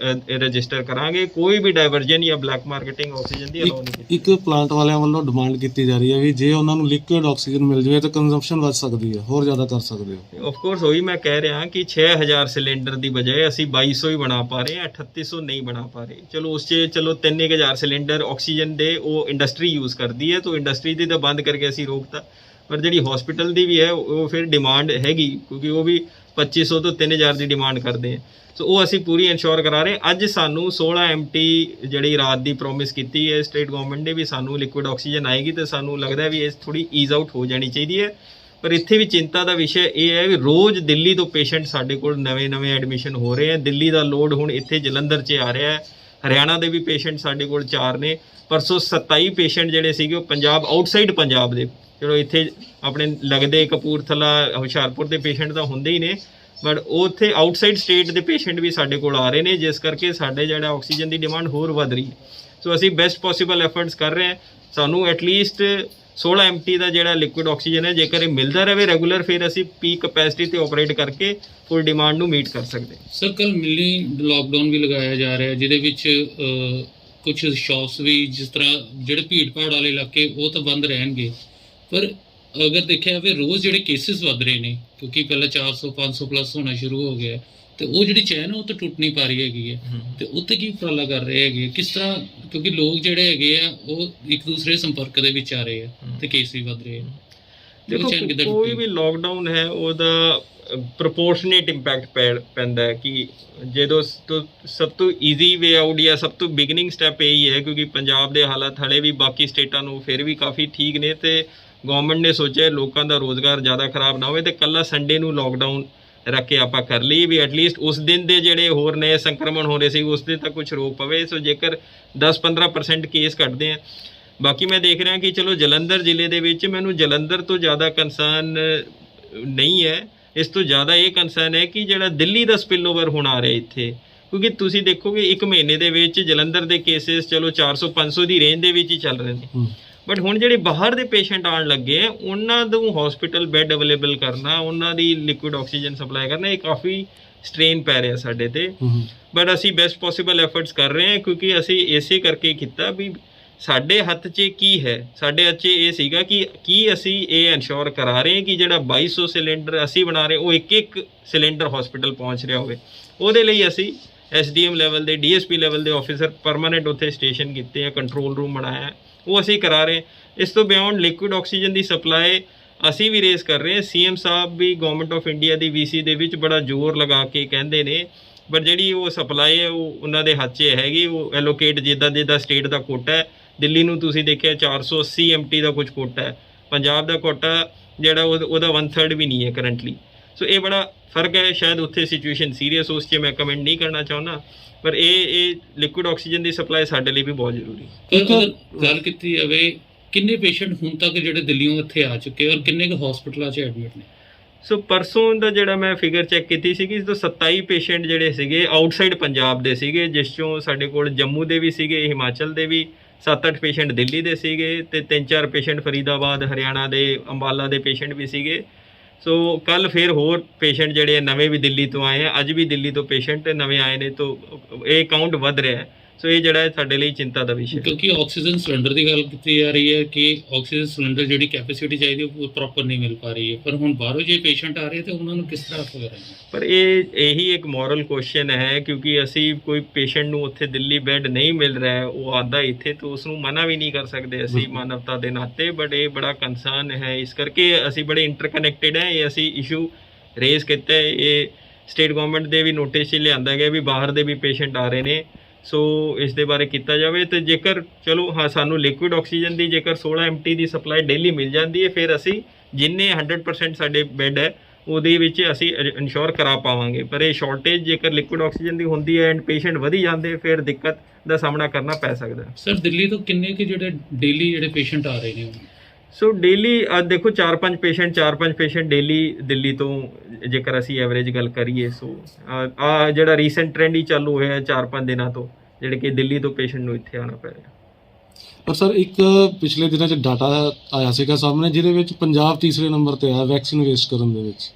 ਰਜਿਸਟਰ ਕਰਾਂਗੇ। ਕੋਈ ਵੀ ਡਾਇਵਰਜਨ ਜਾਂ ਬਲੈਕ ਮਾਰਕੀਟਿੰਗ ਆਕਸੀਜਨ ਦੀ ਅਲਾਉ ਨਹੀਂ ਕੀਤੀ। ਇੱਕ ਪਲਾਂਟ ਵਾਲਿਆਂ ਵੱਲੋਂ ਡਿਮਾਂਡ ਕੀਤੀ ਜਾ ਰਹੀ ਹੈ ਵੀ ਜੇ ਉਹਨਾਂ ਨੂੰ ਲਿਕੁਇਡ ਆਕਸੀਜਨ ਮਿਲ ਜਾਵੇ ਤਾਂ ਕੰਜ਼ੰਪਸ਼ਨ ਵੱਧ ਸਕਦੀ ਹੈ, ਹੋਰ ਜ਼ਿਆਦਾ ਕਰ ਸਕਦੇ ਹੋ। ਆਫ ਕੋਰਸ ਉਹੀ ਮੈਂ ਕਹਿ ਰਿਹਾ ਕਿ 6000 ਸਿਲੰਡਰ ਦੀ ਬਜਾਏ ਅਸੀਂ 2200 ਹੀ ਬਣਾ ਪਾ ਰਹੇ ਹਾਂ, 3800 ਨਹੀਂ ਬਣਾ ਪਾ ਰਹੇ। ਚਲੋ ਉਸ 'ਚ 3000 ਸਿਲੰਡਰ ਆਕਸੀਜਨ ਦੇ ਉਹ ਇੰਡਸਟਰੀ ਯੂਜ਼ ਕਰਦੀ ਹੈ ਤਾਂ ਇੰਡਸਟਰੀ ਦੀ ਤਾਂ ਬੰਦ ਕਰਕੇ ਅਸੀਂ ਰੋਕਤਾ, ਪਰ ਜਿਹੜੀ ਹਸਪੀਟਲ ਦੀ ਵੀ ਹੈ ਉਹ ਫਿਰ ਡਿਮਾਂਡ ਹੈਗੀ ਕਿਉਂਕਿ ਉਹ ਵੀ 2500 ਤੋਂ 3000 ਦੀ ਡਿਮਾਂਡ ਕਰਦੇ ਆ। ਸੋ ਉਹ ਅਸੀਂ ਪੂਰੀ ਇਨਸ਼ੋਰ ਕਰਾ ਰਹੇ। ਅੱਜ ਸਾਨੂੰ 16 MT ਜਿਹੜੀ ਰਾਤ ਦੀ ਪ੍ਰੋਮਿਸ ਕੀਤੀ ਹੈ ਸਟੇਟ ਗਵਰਨਮੈਂਟ ਨੇ ਵੀ ਸਾਨੂੰ ਲਿਕੁਇਡ ਆਕਸੀਜਨ ਆਏਗੀ ਤੇ ਸਾਨੂੰ ਲੱਗਦਾ ਵੀ ਇਹ ਥੋੜੀ ਈਜ਼ ਆਊਟ ਹੋ ਜਾਣੀ ਚਾਹੀਦੀ ਹੈ। ਪਰ ਇੱਥੇ ਵੀ ਚਿੰਤਾ ਦਾ ਵਿਸ਼ਾ ਇਹ ਹੈ ਵੀ ਰੋਜ਼ ਦਿੱਲੀ ਤੋਂ ਪੇਸ਼ੈਂਟ ਸਾਡੇ ਕੋਲ ਨਵੇਂ ਐਡਮਿਸ਼ਨ ਹੋ ਰਹੇ ਆ। ਦਿੱਲੀ ਦਾ ਲੋਡ ਹੁਣ ਇੱਥੇ ਜਲੰਧਰ 'ਚ ਆ ਰਿਹਾ ਹੈ। ਹਰਿਆਣਾ ਦੇ ਵੀ ਪੇਸ਼ੈਂਟ ਸਾਡੇ ਕੋਲ 4 ਨੇ। ਪਰਸੋਂ 27 ਪੇਸ਼ੈਂਟ ਜਿਹੜੇ ਸੀਗੇ ਉਹ ਪੰਜਾਬ ਆਊਟਸਾਈਡ ਪੰਜਾਬ ਦੇ, ਚਲੋ ਇੱਥੇ ਆਪਣੇ ਲੱਗਦੇ ਕਪੂਰਥਲਾ ਹੁਸ਼ਿਆਰਪੁਰ ਦੇ ਪੇਸ਼ੈਂਟ ਤਾਂ ਹੁੰਦੇ ਹੀ ਨੇ, ਬਟ ਉਹ ਉੱਥੇ ਆਊਟਸਾਈਡ ਸਟੇਟ ਦੇ ਪੇਸ਼ੈਂਟ ਵੀ ਸਾਡੇ ਕੋਲ ਆ ਰਹੇ ਨੇ, ਜਿਸ ਕਰਕੇ ਸਾਡੇ ਜਿਹੜਾ ਆਕਸੀਜਨ ਦੀ ਡਿਮਾਂਡ ਹੋਰ ਵੱਧ ਰਹੀ। ਸੋ ਅਸੀਂ ਬੈਸਟ ਪੋਸੀਬਲ ਐਫਰਟਸ ਕਰ ਰਹੇ ਹਾਂ। ਸਾਨੂੰ ਐਟਲੀਸਟ 16 MT ਦਾ ਜਿਹੜਾ ਲਿਕੁਇਡ ਆਕਸੀਜਨ ਹੈ ਜੇਕਰ ਇਹ ਮਿਲਦਾ ਰਹੇ ਰੈਗੂਲਰ, ਫਿਰ ਅਸੀਂ ਪੀਕ ਕਪੈਸਿਟੀ ਤੇ ਆਪਰੇਟ ਕਰਕੇ ਫੁੱਲ ਡਿਮਾਂਡ ਨੂੰ ਮੀਟ ਕਰ ਸਕਦੇ। ਸਰ ਕੱਲ ਮਿਲੀ ਲਾਕਡਾਊਨ ਵੀ ਲਗਾਇਆ ਜਾ ਰਿਹਾ ਜਿਹਦੇ ਵਿੱਚ ਕੁਝ ਸ਼ਾਪਸ ਵੀ, ਜਿਸ ਤਰ੍ਹਾਂ ਜਿਹੜੇ ਭੀੜ ਭਾੜ ਵਾਲੇ ਇਲਾਕੇ ਉਹ ਤਾਂ ਬੰਦ ਰਹਿਣਗੇ, ਪਰ ਅਗਰ ਦੇਖਿਆ ਜਾਵੇ ਰੋਜ਼ ਜਿਹੜੇ ਕੇਸਿਸ ਵੱਧ ਰਹੇ ਨੇ ਕਿਉਂਕਿ ਪਹਿਲਾਂ 400-500 ਪਲੱਸ ਹੋਣਾ ਸ਼ੁਰੂ ਹੋ ਗਿਆ ਤੇ ਉਹ ਜਿਹੜੀ ਚੈਨ ਉਹ ਤਾਂ ਟੁੱਟ ਨਹੀਂ ਪਾ ਰਹੀ ਹੈਗੀ ਹੈ ਤੇ ਉੱਤੇ ਕੀ ਉਪਰਾਲਾ ਕਰ ਰਹੇ ਹੈਗੇ ਕਿਸ ਤਰ੍ਹਾਂ, ਕਿਉਂਕਿ ਲੋਕ ਜਿਹੜੇ ਹੈਗੇ ਆ ਉਹ ਇੱਕ ਦੂਸਰੇ ਸੰਪਰਕ ਦੇ ਵਿੱਚ ਆ ਰਹੇ ਆ ਤੇ ਕੇਸ ਵੀ ਵੱਧ ਰਹੇ ਆ। ਦੇਖੋ ਕੋਈ ਵੀ ਲਾਕਡਾਊਨ ਹੈ ਉਹਦਾ ਪ੍ਰੋਪੋਰਸ਼ਨੇਟ ਇੰਪੈਕਟ ਪੈਂਦਾ ਹੈ ਕਿ ਜਦੋਂ ਸਭ ਤੋਂ ਈਜ਼ੀ ਵੇ ਆਊਟ ਜਾਂ ਸਭ ਤੋਂ ਬਿਗਨਿੰਗ ਸਟੈਪ ਇਹੀ ਹੈ ਕਿਉਂਕਿ ਪੰਜਾਬ ਦੇ ਹਾਲਾਤ ਹਲੇ ਵੀ ਬਾਕੀ ਸਟੇਟਾਂ ਨੂੰ ਫਿਰ ਵੀ ਕਾਫੀ ਠੀਕ ਨੇ ਤੇ ਗਵਰਨਮੈਂਟ ਨੇ ਸੋਚਿਆ ਲੋਕਾਂ ਦਾ ਰੋਜ਼ਗਾਰ ਜ਼ਿਆਦਾ ਖਰਾਬ ਨਾ ਹੋਵੇ ਤੇ ਕੱਲਾ ਸੰਡੇ ਨੂੰ ਲਾਕਡਾਊਨ ਰੱਖ ਕੇ ਆਪਾਂ ਕਰ ਲਈ ਵੀ ਐਟਲੀਸਟ ਉਸ ਦਿਨ ਦੇ ਜਿਹੜੇ ਹੋਰ ਨਏ ਸੰਕਰਮਣ ਹੋ ਰਹੇ ਸੀ ਉਸ ਦੇ ਤੱਕ ਕੁਝ ਰੋਕ ਪਵੇ। ਸੋ ਜੇਕਰ 10-15% ਕੇਸ ਘਟਦੇ ਆ, ਬਾਕੀ ਮੈਂ ਦੇਖ ਰਿਹਾ ਕਿ ਚਲੋ ਜਲੰਧਰ ਜ਼ਿਲ੍ਹੇ ਦੇ ਵਿੱਚ ਮੈਨੂੰ ਜਲੰਧਰ ਤੋਂ ਜ਼ਿਆਦਾ ਕੰਸਰਨ ਨਹੀਂ ਹੈ। ਇਸ ਤੋਂ ਜ਼ਿਆਦਾ ਇਹ ਕੰਸਰਨ ਹੈ ਕਿ ਜਿਹੜਾ ਦਿੱਲੀ ਦਾ ਸਪਿਲ ਓਵਰ ਹੁਣ ਆ ਰਿਹਾ ਇੱਥੇ, ਕਿਉਂਕਿ ਤੁਸੀਂ ਦੇਖੋਗੇ ਇੱਕ ਮਹੀਨੇ ਦੇ ਵਿੱਚ ਜਲੰਧਰ ਦੇ ਕੇਸਿਸ ਚਲੋ 400-500 ਦੀ ਰੇਂਜ ਦੇ ਵਿੱਚ ਹੀ ਚੱਲ ਰਹੇ ਨੇ, ਬਟ ਹੁਣ ਜਿਹੜੇ ਬਾਹਰ ਦੇ ਪੇਸ਼ੈਂਟ ਆਉਣ ਲੱਗੇ ਆ ਉਹਨਾਂ ਨੂੰ ਹਸਪੀਟਲ ਬੈੱਡ ਅਵੇਲੇਬਲ ਕਰਨਾ, ਉਹਨਾਂ ਦੀ ਲਿਕੁਇਡ ਆਕਸੀਜਨ ਸਪਲਾਈ ਕਰਨਾ, ਇਹ ਕਾਫੀ ਸਟ੍ਰੇਨ ਪੈ ਰਿਹਾ ਸਾਡੇ ਤੇ। ਬਟ ਅਸੀਂ ਬੈਸਟ ਪੋਸੀਬਲ ਐਫਰਟਸ ਕਰ ਰਹੇ ਹਾਂ ਕਿਉਂਕਿ ਅਸੀਂ ਇਸੇ ਕਰਕੇ ਕੀਤਾ ਵੀ ਸਾਡੇ ਹੱਥ 'ਚ ਕੀ ਹੈ, ਸਾਡੇ ਹੱਥ 'ਚ ਇਹ ਸੀਗਾ ਕਿ ਕੀ ਅਸੀਂ ਇਹ ਇਨਸ਼ੋਰ ਕਰਾ ਰਹੇ ਹਾਂ ਕਿ ਜਿਹੜਾ 2200 ਸਿਲੰਡਰ ਅਸੀਂ ਬਣਾ ਰਹੇ ਉਹ ਇੱਕ ਇੱਕ ਸਿਲੰਡਰ ਹਸਪੀਟਲ ਪਹੁੰਚ ਰਿਹਾ ਹੋਵੇ। ਉਹਦੇ ਲਈ ਅਸੀਂ SDM ਲੈਵਲ ਦੇ DSP ਲੈਵਲ ਦੇ ਆਫੀਸਰ ਪਰਮਾਨੈਂਟ ਉੱਥੇ ਸਟੇਸ਼ਨ ਕੀਤੇ ਆ, ਕੰਟਰੋਲ ਰੂਮ ਬਣਾਇਆ, ਉਹ ਅਸੀਂ ਕਰਾ ਰਹੇ। ਇਸ ਤੋਂ ਬਿਯੋਂਡ ਲਿਕੁਇਡ ਆਕਸੀਜਨ ਦੀ ਸਪਲਾਈ ਅਸੀਂ ਵੀ ਰੇਜ਼ ਕਰ ਰਹੇ ਹਾਂ। CM Sahib we government of India the VC ਦੇ ਵਿੱਚ ਬੜਾ ਜ਼ੋਰ ਲਗਾ ਕੇ ਕਹਿੰਦੇ ਨੇ, ਪਰ ਜਿਹੜੀ ਉਹ ਸਪਲਾਈ ਹੈ ਉਹ ਉਹਨਾਂ ਦੇ ਹੱਥ 'ਚ ਹੈਗੀ। ਉਹ ਐਲੋਕੇਟ ਜਿੱਦਾਂ ਸਟੇਟ ਦਾ ਕੋਟਾ ਹੈ, ਦਿੱਲੀ ਨੂੰ ਤੁਸੀਂ ਦੇਖਿਆ 480 MT ਦਾ ਕੁਝ ਕੋਟਾ ਹੈ, ਪੰਜਾਬ ਦਾ ਕੋਟਾ ਜਿਹੜਾ ਉਹਦਾ 1/3 ਵੀ ਨਹੀਂ ਹੈ ਕਰੰਟਲੀ। ਸੋ ਇਹ ਬੜਾ ਫਰਕ ਹੈ। ਸ਼ਾਇਦ ਉੱਥੇ ਸਿਚੁਏਸ਼ਨ ਸੀਰੀਅਸ, ਉਸ 'ਚ ਮੈਂ ਕਮੈਂਟ ਨਹੀਂ ਕਰਨਾ ਚਾਹੁੰਦਾ, ਪਰ ਇਹ ਲਿਕੁਇਡ ਆਕਸੀਜਨ ਦੀ ਸਪਲਾਈ ਸਾਡੇ ਲਈ ਵੀ ਬਹੁਤ ਜ਼ਰੂਰੀ ਹੈ। ਅਗਰ ਗੱਲ ਕੀਤੀ ਜਾਵੇ ਕਿੰਨੇ ਪੇਸ਼ੈਂਟ ਹੁਣ ਤੱਕ ਜਿਹੜੇ ਦਿੱਲੀੋਂ ਇੱਥੇ ਆ ਚੁੱਕੇ ਔਰ ਕਿੰਨੇ ਕੁ ਹਸਪਤਾਲਾਂ 'ਚ ਐਡਮਿਟ ਨੇ? ਸੋ ਪਰਸੋਂ ਦਾ ਜਿਹੜਾ ਮੈਂ ਫਿਗਰ ਚੈੱਕ ਕੀਤੀ ਸੀਗੀ, ਤਾਂ 27 ਪੇਸ਼ੈਂਟ ਜਿਹੜੇ ਸੀਗੇ ਆਊਟਸਾਈਡ ਪੰਜਾਬ ਦੇ ਸੀਗੇ, ਜਿਸ 'ਚੋਂ ਸਾਡੇ ਕੋਲ ਜੰਮੂ ਦੇ ਵੀ ਸੀਗੇ, ਹਿਮਾਚਲ ਦੇ ਵੀ 7-8 ਪੇਸ਼ੈਂਟ ਦਿੱਲੀ ਦੇ ਸੀਗੇ, ਤੇ 3-4 ਪੇਸ਼ੈਂਟ ਫਰੀਦਾਬਾਦ ਹਰਿਆਣਾ ਦੇ ਅੰਬਾਲਾ ਦੇ ਪੇਸ਼ੈਂਟ ਵੀ ਸੀਗੇ। ਸੋ ਕੱਲ ਫਿਰ ਹੋਰ ਪੇਸ਼ੈਂਟ ਜਿਹੜੇ ਨਵੇਂ ਵੀ ਦਿੱਲੀ ਤੋਂ ਆਏ ਆ, ਅੱਜ ਵੀ ਦਿੱਲੀ ਤੋਂ ਪੇਸ਼ੈਂਟ ਨਵੇਂ ਆਏ ਨੇ, ਤਾਂ ਇਹ ਕਾਊਂਟ ਵੱਧ ਰਿਹਾ ਹੈ। ਸੋ ਇਹ ਜਿਹੜਾ ਹੈ ਸਾਡੇ ਲਈ ਚਿੰਤਾ ਦਾ ਵਿਸ਼ਾ ਹੈ, ਕਿਉਂਕਿ ਆਕਸੀਜਨ ਸਿਲੰਡਰ ਦੀ ਗੱਲ ਕੀਤੀ ਜਾ ਰਹੀ ਹੈ ਕਿ ਆਕਸੀਜਨ ਸਿਲੰਡਰ ਜਿਹੜੀ ਕੈਪੈਸਿਟੀ ਚਾਹੀਦੀ ਉਹ ਪ੍ਰੋਪਰ ਨਹੀਂ ਮਿਲ ਪਾ ਰਹੀ ਹੈ, ਪਰ ਹੁਣ ਬਾਹਰੋਂ ਜੇ ਪੇਸ਼ੈਂਟ ਆ ਰਹੇ ਤੇ ਉਹਨਾਂ ਨੂੰ ਕਿਸ ਤਰ੍ਹਾਂ ਹੋ ਰਿਹਾ ਹੈ? ਪਰ ਇਹੀ ਇੱਕ ਮੋਰਲ ਕੁਐਸਚਨ ਹੈ, ਕਿਉਂਕਿ ਅਸੀਂ ਕੋਈ ਪੇਸ਼ੈਂਟ ਨੂੰ ਉੱਥੇ ਦਿੱਲੀ ਬੈੱਡ ਨਹੀਂ ਮਿਲ ਰਿਹਾ, ਉਹ ਆਉਂਦਾ ਇੱਥੇ, ਤਾਂ ਉਸ ਨੂੰ ਮਨਾ ਵੀ ਨਹੀਂ ਕਰ ਸਕਦੇ ਅਸੀਂ ਮਾਨਵਤਾ ਦੇ ਨਾਤੇ। ਬਟ ਇਹ ਬੜਾ ਕੰਸਰਨ ਹੈ, ਇਸ ਕਰਕੇ ਅਸੀਂ ਬੜੇ ਇੰਟਰਕਨੈਕਟਡ ਹੈ। ਇਹ ਅਸੀਂ ਇਸ਼ੂ ਰੇਜ਼ ਕੀਤਾ ਹੈ, ਇਹ ਸਟੇਟ ਗਵਰਨਮੈਂਟ ਦੇ ਵੀ ਨੋਟਿਸ 'ਚ ਲਿਆਂਦਾ ਗਿਆ ਵੀ ਬਾਹਰ ਦੇ ਵੀ ਪੇਸ਼ੈਂਟ ਆ ਰਹੇ ਨੇ। ਸੋ ਇਸ ਦੇ ਬਾਰੇ ਕੀਤਾ ਜਾਵੇ। ਤੇ ਜੇਕਰ ਚਲੋ ਹਾਂ ਸਾਨੂੰ ਲਿਕੁਇਡ ਆਕਸੀਜਨ ਦੀ ਜੇਕਰ 16 MT ਦੀ ਸਪਲਾਈ ਡੇਲੀ ਮਿਲ ਜਾਂਦੀ ਹੈ, ਫਿਰ ਅਸੀਂ ਜਿੰਨੇ 100% ਸਾਡੇ ਬੈੱਡ ਹੈ ਉਹਦੇ ਵਿੱਚ ਅਸੀਂ ਇਨਸ਼ੋਰ ਕਰਾ ਪਾਵਾਂਗੇ। ਪਰ ਇਹ ਸ਼ਾਰਟੇਜ ਜੇਕਰ ਲਿਕੁਇਡ ਆਕਸੀਜਨ ਦੀ ਹੁੰਦੀ ਹੈ ਐਂਡ ਪੇਸ਼ੈਂਟ ਵਧੀ ਜਾਂਦੇ, ਫਿਰ ਦਿੱਕਤ ਦਾ ਸਾਹਮਣਾ ਕਰਨਾ ਪੈ ਸਕਦਾ। ਸਰ ਦਿੱਲੀ ਤੋਂ ਕਿੰਨੇ ਕਿ ਜਿਹੜੇ ਡੇਲੀ ਜਿਹੜੇ ਪੇਸ਼ੈਂਟ ਆ ਰਹੇ ਨੇ? ਸੋ ਡੇਲੀ ਦੇਖੋ 4-5 ਪੇਸ਼ੈਂਟ ਡੇਲੀ ਦਿੱਲੀ ਤੋਂ ਜੇਕਰ ਅਸੀਂ ਐਵਰੇਜ ਗੱਲ ਕਰੀਏ। ਸੋ ਆ ਜਿਹੜਾ ਰੀਸੈਂਟ ਟ੍ਰੈਂਡ ਹੀ ਚਾਲੂ ਹੋਇਆ 4-5 ਦਿਨਾਂ ਤੋਂ, ਜਿਹੜੇ ਕਿ ਦਿੱਲੀ ਤੋਂ ਪੇਸ਼ੈਂਟ ਨੂੰ ਇੱਥੇ ਆਉਣਾ ਪੈ ਰਿਹਾ। ਪਰ ਸਰ ਇੱਕ ਪਿਛਲੇ ਦਿਨਾਂ 'ਚ ਡਾਟਾ ਆਇਆ ਸੀਗਾ ਸਾਹਮਣੇ, ਜਿਹਦੇ ਵਿੱਚ ਪੰਜਾਬ ਤੀਸਰੇ ਨੰਬਰ ਤੇ ਆਇਆ ਵੈਕਸੀਨ ਵੇਸਟ ਕਰਨ ਦੇ ਵਿੱਚ।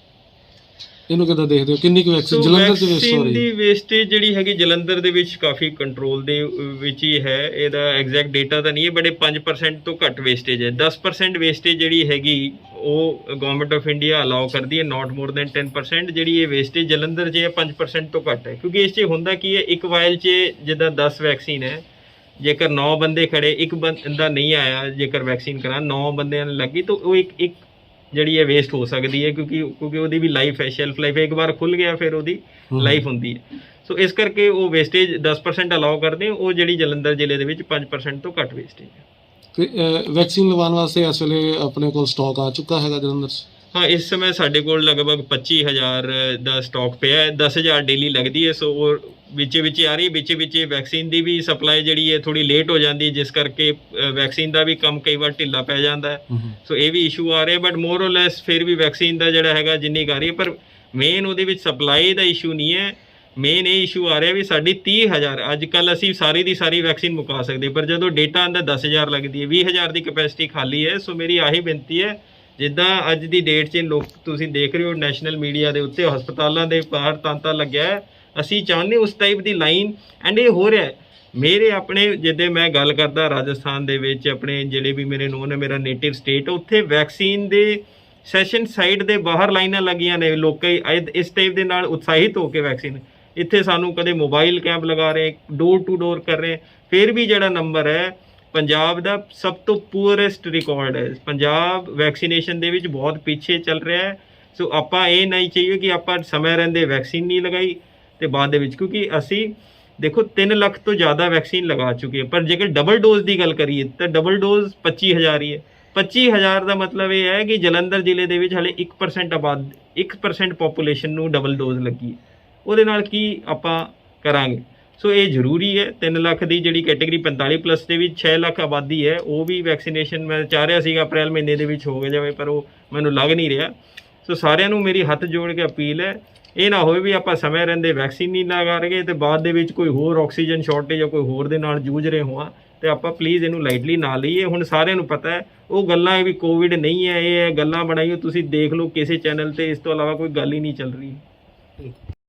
ਇਹਨੂੰ ਕਿੱਦਾਂ ਦੇਖਦੇ ਹੋ? ਕਿੰਨੀ ਕੁ ਵੈਕਸੀਨ ਜਲੰਧਰ 'ਚ ਵੇਸਟ ਹੋ ਰਹੀ ਹੈ? ਦੀ ਵੇਸਟੇਜ ਜਿਹੜੀ ਹੈਗੀ ਜਲੰਧਰ ਦੇ ਵਿੱਚ ਕਾਫੀ ਕੰਟਰੋਲ ਦੇ ਵਿੱਚ ਹੀ ਹੈ। ਇਹਦਾ ਐਗਜ਼ੈਕਟ ਡੇਟਾ ਤਾਂ ਨਹੀਂ ਹੈ, ਬਟ ਇਹ 5% ਤੋਂ ਘੱਟ ਵੇਸਟੇਜ ਹੈ। 10% ਵੇਸਟੇਜ ਜਿਹੜੀ ਹੈਗੀ ਉਹ ਗਵਰਨਮੈਂਟ ਆਫ ਇੰਡੀਆ ਅਲਾਉ ਕਰਦੀ ਹੈ, ਨਾਟ ਮੋਰ ਦੈਨ 10%। ਜਿਹੜੀ ਇਹ ਵੇਸਟੇਜ ਜਲੰਧਰ 'ਚ ਹੈ 5% ਤੋਂ ਘੱਟ ਹੈ, ਕਿਉਂਕਿ ਇਸ 'ਚ ਹੁੰਦਾ ਕੀ ਹੈ, ਇੱਕ ਵਾਇਲ 'ਚ ਜਿੱਦਾਂ 10 ਵੈਕਸੀਨ ਹੈ, ਜੇਕਰ 9 ਬੰਦੇ ਖੜੇ, ਇੱਕ ਬੰਦਾ ਨਹੀਂ ਆਇਆ, ਜੇਕਰ ਵੈਕਸੀਨ ਕਰਾ 9 ਬੰਦਿਆਂ ਨੂੰ ਲੱਗੀ, ਤਾਂ ਉਹ ਇੱਕ ਜਿਹੜੀ ਹੈ ਵੇਸਟ ਹੋ ਸਕਦੀ ਹੈ, ਕਿਉਂਕਿ ਉਹਦੀ ਵੀ ਲਾਈਫ ਹੈ, ਸ਼ੈਲਫ ਲਾਈਫ ਹੈ। ਇੱਕ ਵਾਰ ਖੁੱਲ ਗਿਆ ਫਿਰ ਉਹਦੀ ਲਾਈਫ ਹੁੰਦੀ ਹੈ। ਸੋ ਇਸ ਕਰਕੇ ਉਹ ਵੇਸਟੇਜ 10% ਅਲਾਉ ਕਰਦੇ, ਉਹ ਜਿਹੜੀ ਜਲੰਧਰ ਜ਼ਿਲ੍ਹੇ ਦੇ ਵਿੱਚ 5% ਤੋਂ ਘੱਟ ਵੇਸਟੇਜ ਹੈ। ਤੇ ਵੈਕਸੀਨ ਲਗਵਾਉਣ ਵਾਸਤੇ ਇਸ ਵੇਲੇ ਆਪਣੇ ਕੋਲ ਸਟਾਕ ਆ ਚੁੱਕਾ ਹੈਗਾ ਜਲੰਧਰ 'ਚ? ਹਾਂ, ਇਸ ਸਮੇਂ ਸਾਡੇ ਕੋਲ ਲਗਭਗ 25,000 ਦਾ ਸਟਾਕ ਪਿਆ ਹੈ। 10,000 ਡੇਲੀ ਲੱਗਦੀ ਹੈ। ਸੋ ਉਹ ਵਿੱਚ ਆ ਰਹੀ, ਵਿੱਚ ਵੈਕਸੀਨ ਦੀ ਵੀ ਸਪਲਾਈ ਜਿਹੜੀ ਹੈ ਥੋੜੀ ਲੇਟ ਹੋ ਜਾਂਦੀ ਹੈ, ਜਿਸ ਕਰਕੇ ਵੈਕਸੀਨ ਦਾ ਵੀ ਕੰਮ ਕਈ ਵਾਰ ਢਿੱਲਾ ਪੈ ਜਾਂਦਾ ਹੈ। ਸੋ ਇਹ ਵੀ ਇਸ਼ੂ ਆ ਰਿਹਾ, ਬਟ ਮੋਰ ਔਰ ਲੈਸ ਫਿਰ ਵੀ ਵੈਕਸੀਨ ਦਾ ਜਿਹੜਾ ਹੈਗਾ ਜਿੰਨੀ ਕਰ ਰਹੀ ਹੈ, ਪਰ ਮੇਨ ਉਹਦੇ ਵਿੱਚ ਸਪਲਾਈ ਦਾ ਇਸ਼ੂ ਨਹੀਂ ਹੈ। ਮੇਨ ਇਹ ਇਸ਼ੂ ਆ ਰਿਹਾ ਵੀ ਸਾਡੀ 30,000 ਅੱਜ ਕੱਲ੍ਹ ਅਸੀਂ ਸਾਰੀ ਦੀ ਸਾਰੀ ਵੈਕਸੀਨ ਮੁਕਾ ਸਕਦੇ, ਪਰ ਜਦੋਂ ਡੇਟਾ ਆਉਂਦਾ 10,000 ਲੱਗਦੀ ਹੈ, 20,000 ਦੀ ਕੈਪੈਸਿਟੀ ਖਾਲੀ ਹੈ। ਸੋ ਮੇਰੀ ਆਹੀ ਬੇਨਤੀ ਹੈ, ਜਿੱਦਾਂ ਅੱਜ ਦੀ ਡੇਟ 'ਚ ਲੋਕ ਤੁਸੀਂ ਦੇਖ ਰਹੇ ਹੋ ਨੈਸ਼ਨਲ ਮੀਡੀਆ ਦੇ ਉੱਤੇ ਹਸਪਤਾਲਾਂ ਦੇ ਬਾਹਰ ਤਾਂਤਾ ਲੱਗਿਆ ਹੈ, ਅਸੀਂ ਚਾਹੁੰਦੇ ਉਸ ਟਾਈਪ ਦੀ ਲਾਈਨ, ਐਂਡ ਇਹ ਹੋ ਰਿਹਾ। ਮੇਰੇ ਆਪਣੇ ਜਿੱਦਾਂ ਮੈਂ ਗੱਲ ਕਰਦਾ ਰਾਜਸਥਾਨ ਦੇ ਵਿੱਚ, ਆਪਣੇ ਜਿਹੜੇ ਵੀ ਮੇਰੇ ਨੋਨ ਹੈ, ਮੇਰਾ ਨੇਟਿਵ ਸਟੇਟ, ਉੱਥੇ ਵੈਕਸੀਨ ਦੇ ਸੈਸ਼ਨ ਸਾਈਟ ਦੇ ਬਾਹਰ ਲਾਈਨਾਂ ਲੱਗੀਆਂ ਨੇ, ਲੋਕ ਇਸ ਟਾਈਪ ਦੇ ਨਾਲ ਉਤਸ਼ਾਹਿਤ ਹੋ ਕੇ ਵੈਕਸੀਨ। ਇੱਥੇ ਸਾਨੂੰ ਕਦੇ ਮੋਬਾਈਲ ਕੈਂਪ ਲਗਾ ਰਹੇ, ਡੋਰ ਟੂ ਡੋਰ ਕਰ ਰਹੇ, ਫਿਰ ਵੀ ਜਿਹੜਾ ਨੰਬਰ ਹੈ ਪੰਜਾਬ ਦਾ ਸਭ ਤੋਂ ਪੂਅਰੈਸਟ ਰਿਕਾਰਡ ਹੈ। ਪੰਜਾਬ ਵੈਕਸੀਨੇਸ਼ਨ ਦੇ ਵਿੱਚ ਬਹੁਤ ਪਿੱਛੇ ਚੱਲ ਰਿਹਾ ਹੈ। ਸੋ ਆਪਾਂ ਇਹ ਨਹੀਂ ਚਾਹੀਏ ਕਿ ਆਪਾਂ ਸਮੇਂ ਰਹਿੰਦੇ ਵੈਕਸੀਨ ਨਹੀਂ ਲਗਾਈ ਤੇ ਬਾਅਦ ਦੇ ਵਿੱਚ, ਕਿਉਂਕਿ ਅਸੀਂ ਦੇਖੋ 3 ਲੱਖ ਤੋਂ ਜ਼ਿਆਦਾ ਵੈਕਸੀਨ ਲਗਾ ਚੁੱਕੇ ਹਾਂ, ਪਰ ਜੇਕਰ ਡਬਲ ਡੋਜ਼ ਦੀ ਗੱਲ ਕਰੀਏ ਤਾਂ ਡਬਲ ਡੋਜ਼ 25,000 ਹੀ ਹੈ। 25,000 ਦਾ ਮਤਲਬ ਇਹ ਹੈ ਕਿ ਜਲੰਧਰ ਜ਼ਿਲ੍ਹੇ ਦੇ ਵਿੱਚ ਹਾਲੇ 1% ਪੋਪੂਲੇਸ਼ਨ ਨੂੰ ਡਬਲ ਡੋਜ਼ ਲੱਗੀ ਹੈ। ਉਹਦੇ ਨਾਲ ਕੀ ਆਪਾਂ ਕਰਾਂਗੇ? ਸੋ ਇਹ ਜ਼ਰੂਰੀ ਹੈ। 3 ਲੱਖ ਦੀ ਜਿਹੜੀ ਕੈਟੇਗਰੀ 45+ ਦੇ ਵਿੱਚ 6 ਲੱਖ ਆਬਾਦੀ ਹੈ, ਉਹ ਵੀ ਵੈਕਸੀਨੇਸ਼ਨ ਮੈਂ ਚਾਹ ਰਿਹਾ ਸੀਗਾ ਅਪ੍ਰੈਲ ਮਹੀਨੇ ਦੇ ਵਿੱਚ ਹੋ ਜਾਵੇ, ਪਰ ਉਹ ਮੈਨੂੰ ਲੱਗ ਨਹੀਂ ਰਿਹਾ। ਸੋ ਸਾਰਿਆਂ ਨੂੰ ਮੇਰੀ ਹੱਥ ਜੋੜ ਕੇ ਅਪੀਲ ਹੈ, ਇਹ ਨਾ ਹੋਵੇ ਵੀ ਆਪਾਂ ਸਮੇਂ ਰਹਿੰਦੇ ਵੈਕਸੀਨ ਨਹੀਂ ਲਗਾ ਰਹੇ ਤੇ ਬਾਅਦ ਦੇ ਵਿੱਚ ਕੋਈ ਹੋਰ ਆਕਸੀਜਨ ਸ਼ਾਰਟੇਜ ਜਾਂ ਕੋਈ ਹੋਰ ਦੇ ਨਾਲ ਜੂਝ ਰਹੇ ਹੋਵਾਂ, ਤੇ ਆਪਾਂ ਪਲੀਜ਼ ਇਹਨੂੰ ਲਾਈਟਲੀ ਨਾ ਲਈਏ। ਹੁਣ ਸਾਰਿਆਂ ਨੂੰ ਪਤਾ ਹੈ ਉਹ ਗੱਲਾਂ ਵੀ ਕੋਵਿਡ ਨਹੀਂ ਹੈ, ਇਹ ਗੱਲਾਂ ਬਣਾਈਓ ਤੁਸੀਂ ਦੇਖ ਲਓ ਕਿਸੇ ਚੈਨਲ ਤੇ, ਇਸ ਤੋਂ ਇਲਾਵਾ ਕੋਈ ਗੱਲ ਹੀ ਨਹੀਂ ਚੱਲ ਰਹੀ।